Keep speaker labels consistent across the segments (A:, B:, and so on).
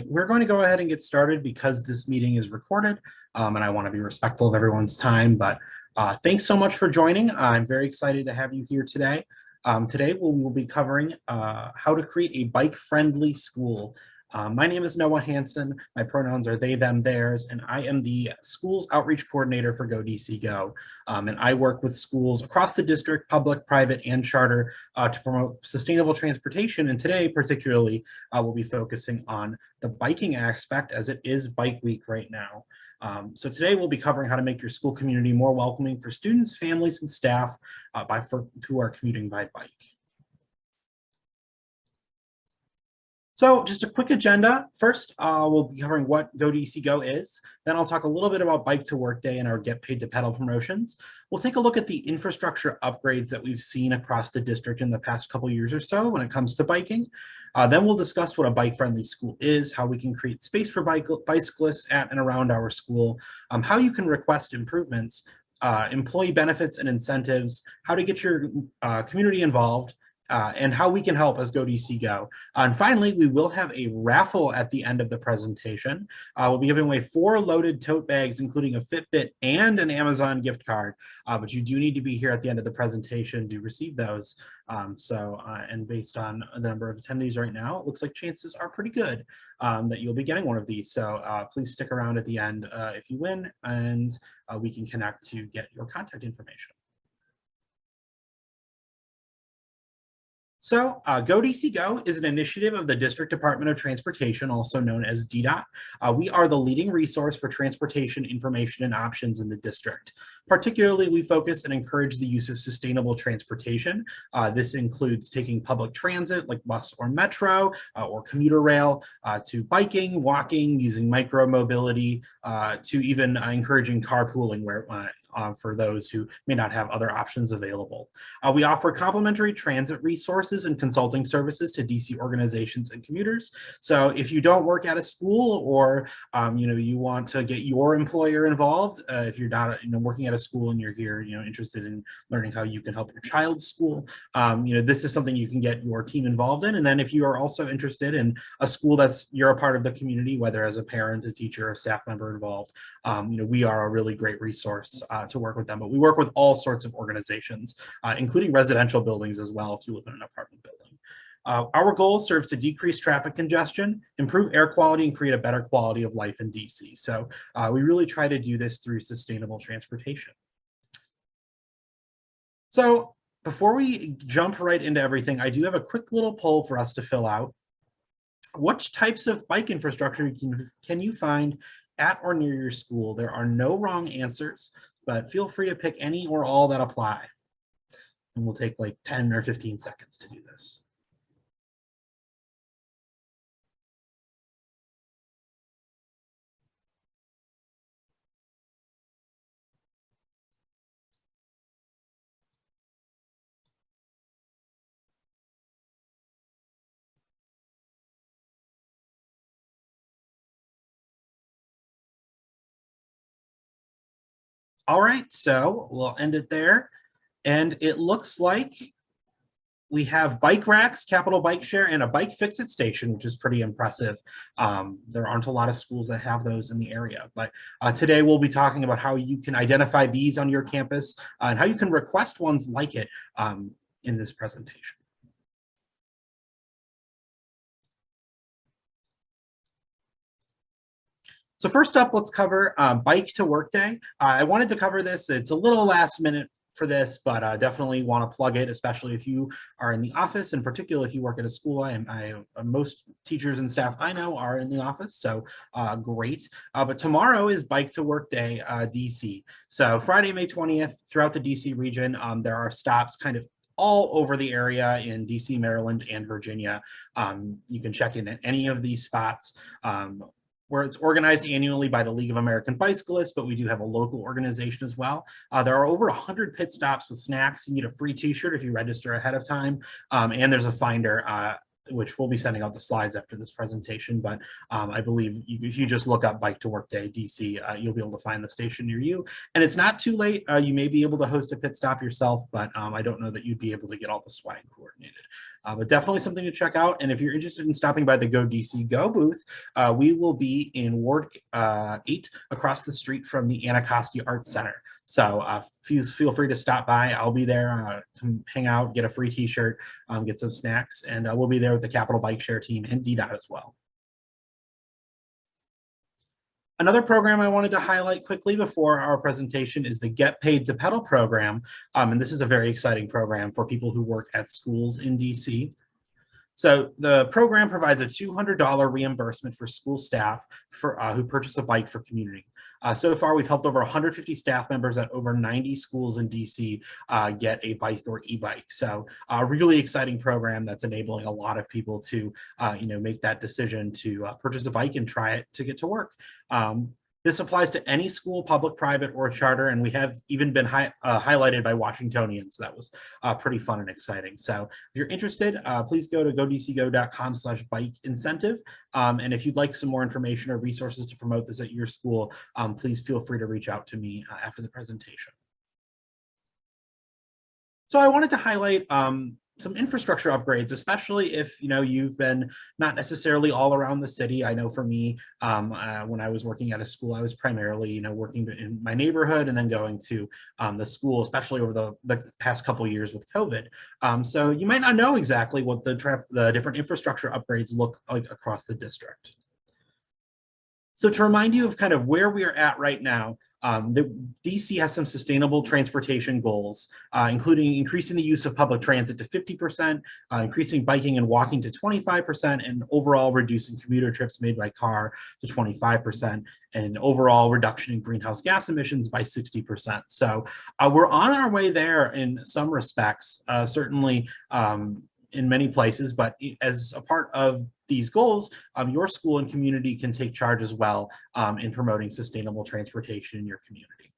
A: We're going to go ahead and get started because this meeting is recorded and I want to be respectful of everyone's time. But thanks so much for joining. I'm very excited to have you here today. Today we'll be covering how to create a bike-friendly school. My name is Noah Hansen. My pronouns are they, them, theirs, and I am the Schools Outreach Coordinator for goDCgo. And I work with schools across the district, public, private, and charter to promote sustainable transportation. And today, particularly, we'll be focusing on the biking aspect as it is Bike Week right now. So today we'll be covering how to make your school community more welcoming for students, families, and staff who are commuting by bike. So just a quick agenda. First, we'll be covering what goDCgo is. Then I'll talk a little bit about Bike to Work Day and our Get Paid to Pedal promotions. We'll take a look at the infrastructure upgrades that we've seen across the district in the past couple years or so when it comes to biking. Then we'll discuss what a bike-friendly school is, how we can create space for bicyclists at and around our school, how you can request improvements, employee benefits and incentives, how to get your community involved, and how we can help as goDCgo. And finally, we will have a raffle at the end of the presentation. We'll be giving away 4 loaded tote bags, including a Fitbit and an Amazon gift card. But you do need to be here at the end of the presentation to receive those. And based on the number of attendees right now, it looks like chances are pretty good that you'll be getting one of these. So please stick around at the end if you win, and we can connect to get your contact information. So goDCgo is an initiative of the District Department of Transportation, also known as DDOT. We are the leading resource for transportation information and options in the district. Particularly, we focus and encourage the use of sustainable transportation. This includes taking public transit like bus or metro or commuter rail, to biking, walking, using micro-mobility, to even encouraging carpooling for those who may not have other options available. We offer complimentary transit resources and consulting services to DC organizations and commuters. So if you don't work at a school, or you want to get your employer involved, if you're not working at a school and you're here interested in learning how you can help your child's school, this is something you can get your team involved in. And then if you are also interested in a school you're a part of the community, whether as a parent, a teacher, a staff member involved, we are a really great resource to work with them. But we work with all sorts of organizations, including residential buildings as well, if you live in an apartment building. Our goal serves to decrease traffic congestion, improve air quality, and create a better quality of life in DC. So we really try to do this through sustainable transportation. So before we jump right into everything, I do have a quick little poll for us to fill out. What types of bike infrastructure can you find at or near your school? There are no wrong answers, but feel free to pick any or all that apply. And we'll take like 10 or 15 seconds to do this. All right, so we'll end it there. And it looks like we have bike racks, Capital Bikeshare, and a bike fix-it station, which is pretty impressive. There aren't a lot of schools that have those in the area, but today we'll be talking about how you can identify these on your campus and how you can request ones like it in this presentation. So first up, let's cover Bike to Work Day. I wanted to cover this. It's a little last minute for this, but definitely want to plug it, especially if you are in the office, and particularly if you work at a school. Most teachers and staff I know are in the office, so great. But tomorrow is Bike to Work Day, DC. So Friday, May 20th, throughout the DC region, there are stops kind of all over the area in DC, Maryland, and Virginia. You can check in at any of these spots. Where it's organized annually by the League of American Bicyclists, but we do have a local organization as well. There are over 100 pit stops with snacks. You get a free t-shirt if you register ahead of time. And there's a finder which we'll be sending out the slides after this presentation, but I believe if you just look up Bike to Work Day DC, you'll be able to find the station near you. And it's not too late. You may be able to host a pit stop yourself, but I don't know that you'd be able to get all the swag coordinated. But definitely something to check out. And if you're interested in stopping by the goDCgo booth, we will be in Ward 8 across the street from the Anacostia Arts Center. So feel free to stop by. I'll be there, come hang out, get a free t-shirt, get some snacks, and we'll be there with the Capital Bikeshare team and DDOT as well. Another program I wanted to highlight quickly before our presentation is the Get Paid to Pedal program. And this is a very exciting program for people who work at schools in DC. So the program provides a $200 reimbursement for school staff who purchase a bike for community. So far, we've helped over 150 staff members at over 90 schools in DC get a bike or e-bike. So a really exciting program that's enabling a lot of people to make that decision to purchase a bike and try it to get to work. This applies to any school, public, private, or charter, and we have even been highlighted by Washingtonians. So that was pretty fun and exciting. So if you're interested, please go to goDCgo.com/bike incentive. And if you'd like some more information or resources to promote this at your school, please feel free to reach out to me after the presentation. So I wanted to highlight some infrastructure upgrades, especially if you've been not necessarily all around the city. I know for me, when I was working at a school, I was primarily working in my neighborhood and then going to the school, especially over the past couple of years with COVID. So you might not know exactly what the different infrastructure upgrades look like across the district. So to remind you of kind of where we are at right now, the DC has some sustainable transportation goals, including increasing the use of public transit to 50%, increasing biking and walking to 25%, and overall reducing commuter trips made by car to 25%, and overall reduction in greenhouse gas emissions by 60%. So we're on our way there in some respects, certainly in many places, but as a part of these goals, your school and community can take charge as well in promoting sustainable transportation in your community.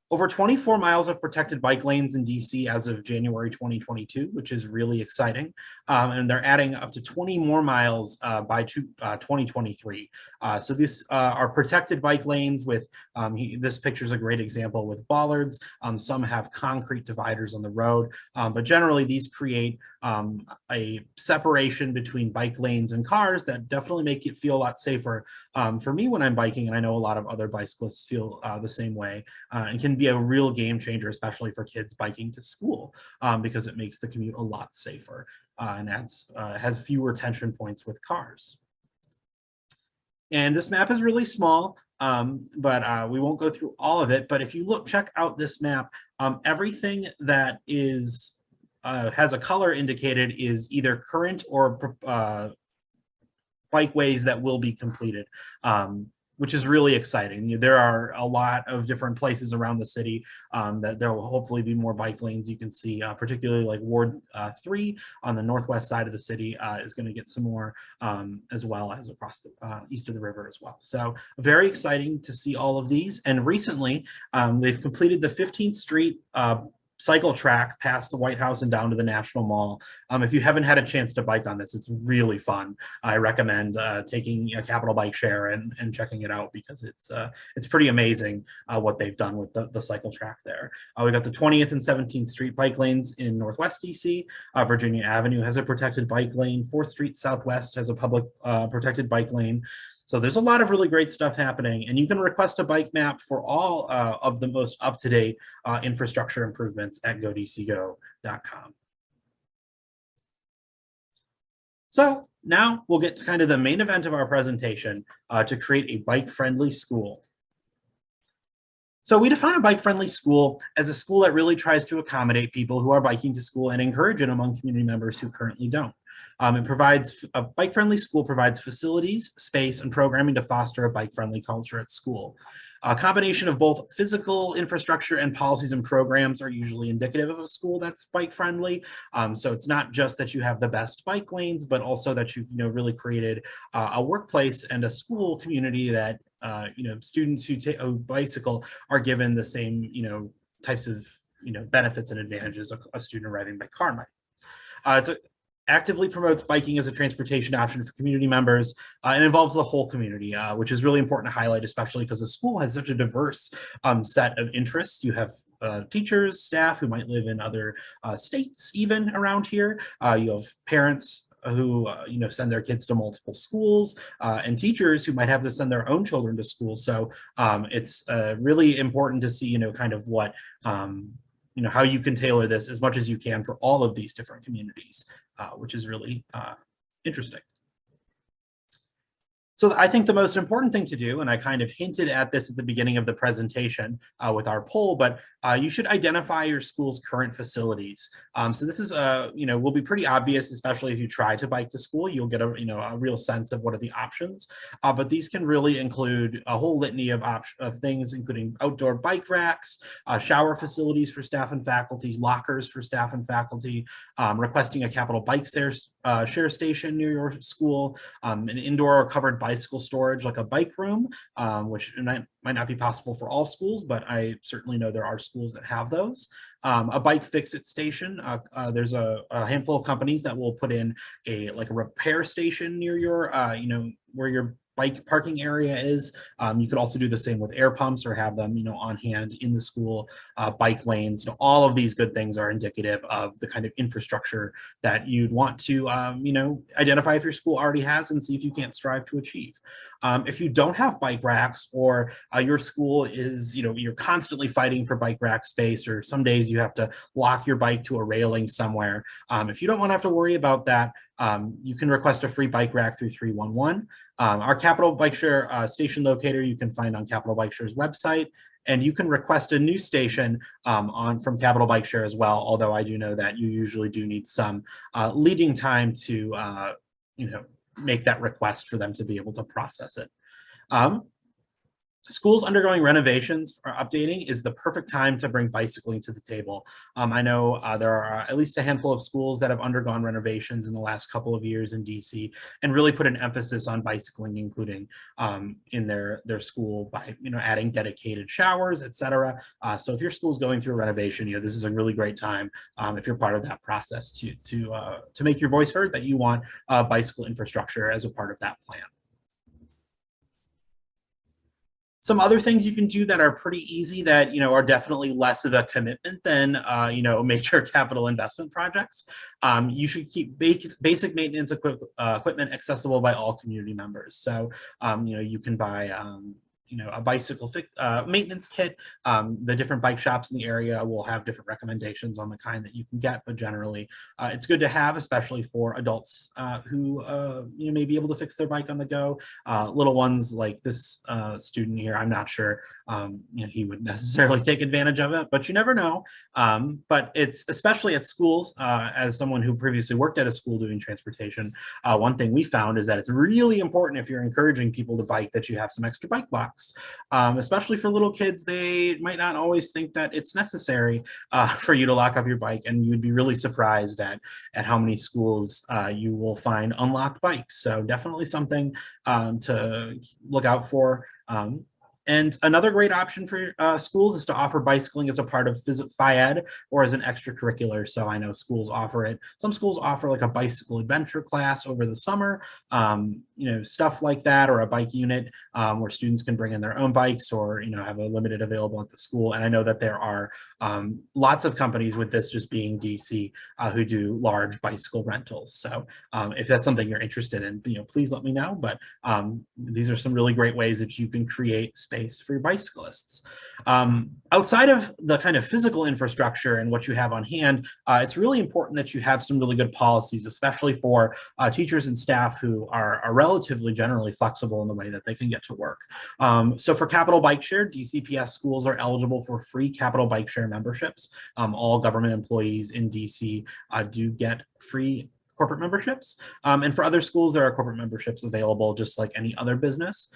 A: Over 24 miles of protected bike lanes in DC as of January 2022, which is really exciting. And they're adding up to 20 more miles by 2023. So these are protected bike lanes with, this picture is a great example with bollards. Some have concrete dividers on the road, but generally these create a separation between bike lanes and cars that definitely make it feel a lot safer for me when I'm biking, and I know a lot of other bicyclists feel the same way, and can be a real game changer, especially for kids biking to school, because it makes the commute a lot safer and has fewer tension points with cars. And this map is really small, but we won't go through all of it. But if you check out this map, everything that is has a color indicated is either current or bikeways that will be completed, which is really exciting. There are a lot of different places around the city that there will hopefully be more bike lanes. You can see particularly like Ward 3 on the northwest side of the city is going to get some more, as well as across the east of the river as well. So very exciting to see all of these. And recently they've completed the 15th Street cycle track past the White House and down to the National Mall. If you haven't had a chance to bike on this, it's really fun. I recommend taking a Capital Bikeshare and checking it out, because it's pretty amazing what they've done with the cycle track there. We got the 20th and 17th Street bike lanes in Northwest DC. Virginia Avenue has a protected bike lane. 4th Street Southwest has a public protected bike lane. So there's a lot of really great stuff happening, and you can request a bike map for all of the most up-to-date infrastructure improvements at goDCgo.com. So now we'll get to kind of the main event of our presentation, to create a bike-friendly school. So we define a bike-friendly school as a school that really tries to accommodate people who are biking to school and encourage it among community members who currently don't. A bike-friendly school provides facilities, space, and programming to foster a bike-friendly culture at school. A combination of both physical infrastructure and policies and programs are usually indicative of a school that's bike-friendly. So it's not just that you have the best bike lanes, but also that you've really created a workplace and a school community that students who bicycle are given the same types of benefits and advantages a student riding by car might. Actively promotes biking as a transportation option for community members, and involves the whole community, which is really important to highlight, especially because the school has such a diverse set of interests. You have teachers, staff who might live in other states even around here. You have parents who send their kids to multiple schools, and teachers who might have to send their own children to school. So it's really important to see kind of what how you can tailor this as much as you can for all of these different communities, which is really interesting. So I think the most important thing to do, and I kind of hinted at this at the beginning of the presentation with our poll, but you should identify your school's current facilities. So this is, will be pretty obvious, especially if you try to bike to school. You'll get a real sense of what are the options. But these can really include a whole litany of things, including outdoor bike racks, shower facilities for staff and faculty, lockers for staff and faculty, requesting a Capital Bikeshare share station near your school, an indoor or covered bicycle storage like a bike room, which might not be possible for all schools, but I certainly know there are schools that have those. A bike fix-it station. There's a handful of companies that will put in a repair station near your, where your bike parking area is. You could also do the same with air pumps or have them, on hand in the school, bike lanes. All of these good things are indicative of the kind of infrastructure that you'd want to, identify if your school already has and see if you can't strive to achieve. If you don't have bike racks, or your school is, you're constantly fighting for bike rack space, or some days you have to lock your bike to a railing somewhere. If you don't want to have to worry about that, you can request a free bike rack through 311. Our Capital Bikeshare station locator you can find on Capital Bikeshare's website, and you can request a new station from Capital Bikeshare as well, although I do know that you usually do need some leading time to make that request for them to be able to process it. Schools undergoing renovations or updating is the perfect time to bring bicycling to the table. I know there are at least a handful of schools that have undergone renovations in the last couple of years in DC and really put an emphasis on bicycling, including in their school by adding dedicated showers, etc. So if your school's going through a renovation, this is a really great time if you're part of that process to make your voice heard that you want bicycle infrastructure as a part of that plan. Some other things you can do that are pretty easy that are definitely less of a commitment than major capital investment projects. You should keep basic maintenance equipment accessible by all community members. So you can buy a bicycle maintenance kit. The different bike shops in the area will have different recommendations on the kind that you can get, but generally it's good to have, especially for adults who may be able to fix their bike on the go. Little ones like this student here, I'm not sure he would necessarily take advantage of it, but you never know. But it's especially at schools, as someone who previously worked at a school doing transportation, one thing we found is that it's really important if you're encouraging people to bike that you have some extra bike blocks. Especially for little kids, they might not always think that it's necessary for you to lock up your bike, and you would be really surprised at how many schools you will find unlocked bikes. So definitely something to look out for. And another great option for schools is to offer bicycling as a part of Phy-Ed or as an extracurricular. So I know schools offer it. Some schools offer like a bicycle adventure class over the summer, stuff like that, or a bike unit where students can bring in their own bikes or, have a limited available at the school. And I know that there are lots of companies, with this just being DC, who do large bicycle rentals. So if that's something you're interested in, please let me know. But these are some really great ways that you can create space for your bicyclists. Outside of the kind of physical infrastructure and what you have on hand, it's really important that you have some really good policies, especially for teachers and staff who are relatively generally flexible in the way that they can get to work. So for Capital Bikeshare, DCPS schools are eligible for free Capital Bikeshare memberships. All government employees in DC do get free corporate memberships. And for other schools, there are corporate memberships available just like any other business.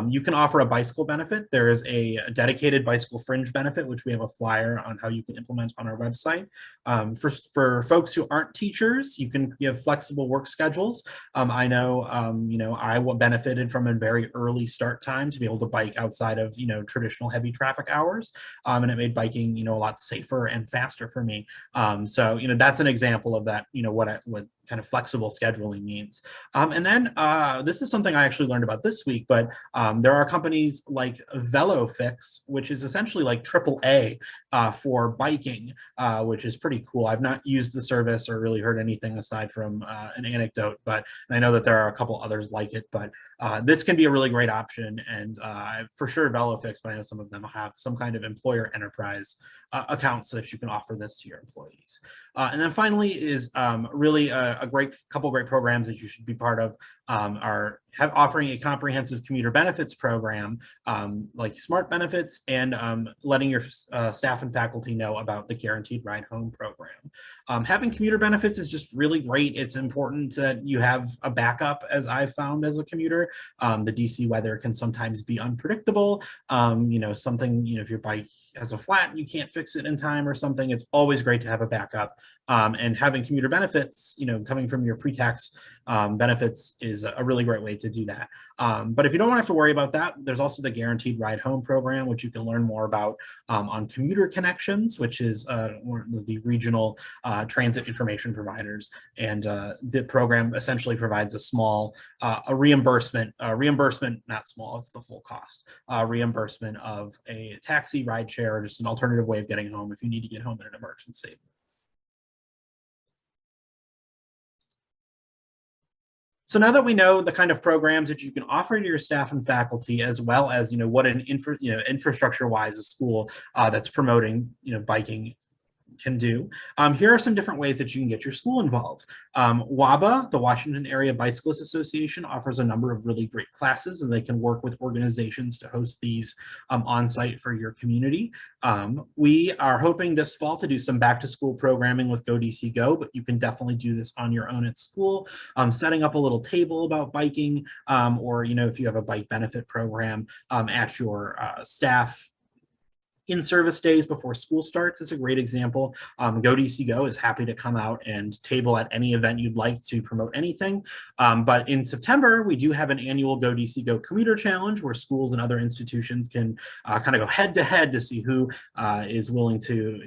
A: You can offer a bicycle benefit. There is a dedicated bicycle fringe benefit, which we have a flyer on how you can implement on our website. For folks who aren't teachers, you can give flexible work schedules. I know, I benefited from a very early start time to be able to bike outside of, traditional heavy traffic hours. And it made biking, a lot safer and faster for me. So, that's an example of that, what kind of flexible scheduling means. And then this is something I actually learned about this week, but there are companies like VeloFix, which is essentially like AAA for biking, which is pretty cool. I've not used the service or really heard anything aside from an anecdote, but I know that there are a couple others like it, but this can be a really great option. And for sure VeloFix, but I know some of them have some kind of employer enterprise account so that you can offer this to your employees. And then finally is really a couple great programs that you should be part of are offering a comprehensive commuter benefits program like Smart Benefits, and letting your staff and faculty know about the Guaranteed Ride Home program. Having commuter benefits is just really great. It's important that you have a backup, as I've found as a commuter. The DC weather can sometimes be unpredictable. If your bike has a flat and you can't fix it in time or something, it's always great to have a backup. And having commuter benefits, coming from your pre-tax benefits is a really great way to do that. But if you don't want to have to worry about that, there's also the Guaranteed Ride Home program, which you can learn more about on Commuter Connections, which is one of the regional transit information providers. And the program essentially provides a small reimbursement, not small, it's the full cost, reimbursement of a taxi, ride share, or just an alternative way of getting home if you need to get home in an emergency. So now that we know the kind of programs that you can offer to your staff and faculty, as well as what an infrastructure-wise a school that's promoting biking can do, here are some different ways that you can get your school involved. WABA, the Washington Area Bicyclists Association, offers a number of really great classes, and they can work with organizations to host these on site for your community. We are hoping this fall to do some back to school programming with goDCgo, but you can definitely do this on your own at school, setting up a little table about biking, or if you have a bike benefit program at your staff in-service days before school starts is a great example. goDCgo is happy to come out and table at any event you'd like to promote anything. But in September, we do have an annual goDCgo Commuter Challenge where schools and other institutions can kind of go head to head to see who is willing to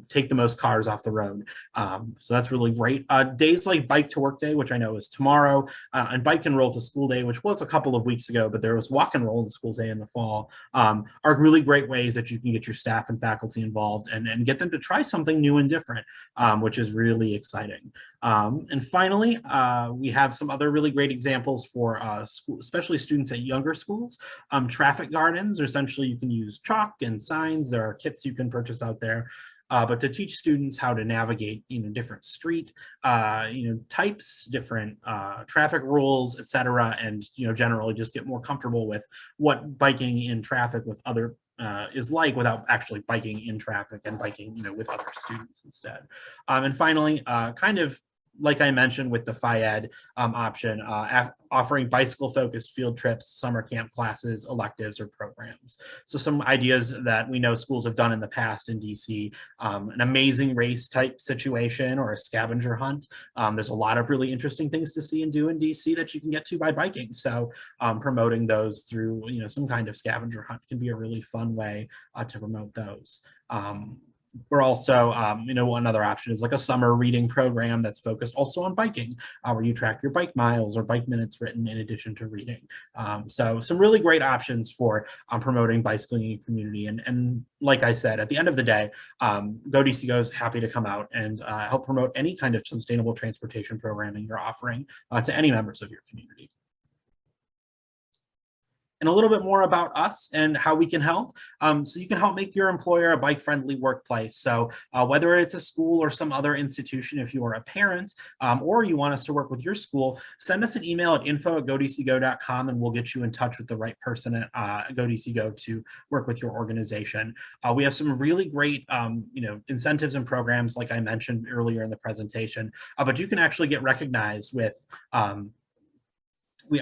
A: take the most cars off the road. So that's really great. Days like Bike to Work Day, which I know is tomorrow, and Bike and Roll to School Day, which was a couple of weeks ago, but there was Walk and Roll to School Day in the fall, are really great ways that you can get your staff and faculty involved and get them to try something new and different, which is really exciting. And finally, we have some other really great examples for especially students at younger schools. Traffic gardens, or essentially you can use chalk and signs. There are kits you can purchase out there. But to teach students how to navigate, different street, types, different traffic rules, etc., and generally just get more comfortable with what biking in traffic with other is like without actually biking in traffic and biking, with other students instead. And finally, kind of like I mentioned with the FIED option, offering bicycle-focused field trips, summer camp classes, electives, or programs. So some ideas that we know schools have done in the past in DC, an amazing race type situation or a scavenger hunt. There's a lot of really interesting things to see and do in DC that you can get to by biking. So promoting those through some kind of scavenger hunt can be a really fun way to promote those. We're also, another option is like a summer reading program that's focused also on biking, where you track your bike miles or bike minutes written in addition to reading. So some really great options for promoting bicycling in your community. And like I said, at the end of the day, goDCgo is happy to come out and help promote any kind of sustainable transportation programming you're offering to any members of your community. And a little bit more about us and how we can help. So you can help make your employer a bike-friendly workplace. So whether it's a school or some other institution, if you are a parent or you want us to work with your school, send us an email at info@goDCgo.com and we'll get you in touch with the right person at goDCgo to work with your organization. We have some really great incentives and programs, like I mentioned earlier in the presentation, but you can actually get recognized with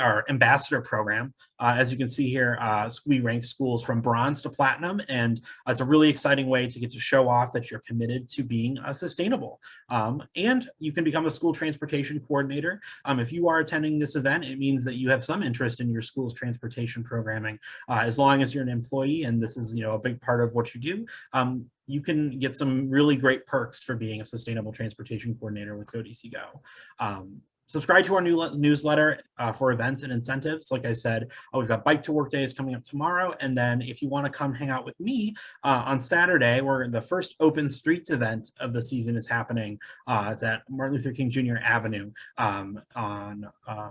A: our ambassador program. As you can see here, we rank schools from bronze to platinum, and it's a really exciting way to get to show off that you're committed to being sustainable. And you can become a school transportation coordinator. If you are attending this event, it means that you have some interest in your school's transportation programming, as long as you're an employee and this is a big part of what you do. you can get some really great perks for being a sustainable transportation coordinator with goDCgo. Subscribe to our new newsletter for events and incentives. Like I said, we've got Bike to Work Days coming up tomorrow. And then if you want to come hang out with me on Saturday, where the first Open Streets event of the season is happening. It's at Martin Luther King Jr. Avenue on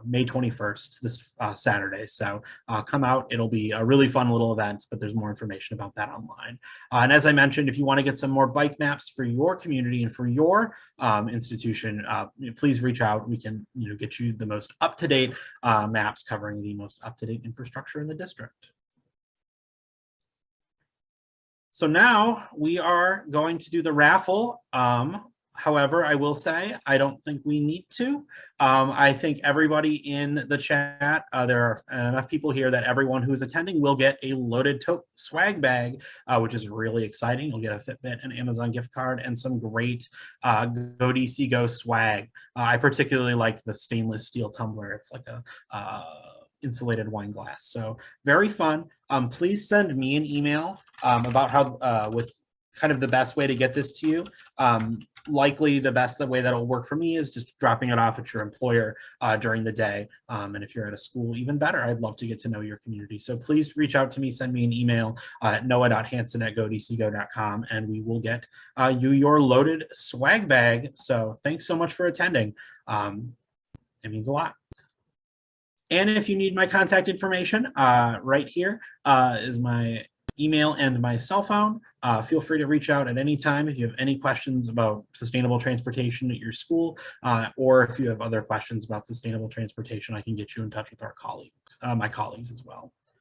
A: May 21st, this Saturday. So come out. It'll be a really fun little event, but there's more information about that online. And as I mentioned, if you want to get some more bike maps for your community and for your institution, please reach out. We can get you the most up-to-date maps covering the most up-to-date infrastructure in the district. So now we are going to do the raffle. However, I will say, I don't think we need to. I think everybody in the chat, there are enough people here that everyone who is attending will get a loaded tote swag bag, which is really exciting. You'll get a Fitbit and Amazon gift card and some great goDCgo swag. I particularly like the stainless steel tumbler. It's like a insulated wine glass. So very fun. Please send me an email about how, with kind of the best way to get this to you. Likely the best way that'll work for me is just dropping it off at your employer during the day. And if you're at a school, even better. I'd love to get to know your community. So please reach out to me, send me an email at noah.hanson@goDCgo.com, and we will get you your loaded swag bag. So thanks so much for attending. It means a lot. And if you need my contact information, right here is my email and my cell phone. Feel free to reach out at any time if you have any questions about sustainable transportation at your school, or if you have other questions about sustainable transportation, I can get you in touch with our colleagues, my colleagues as well.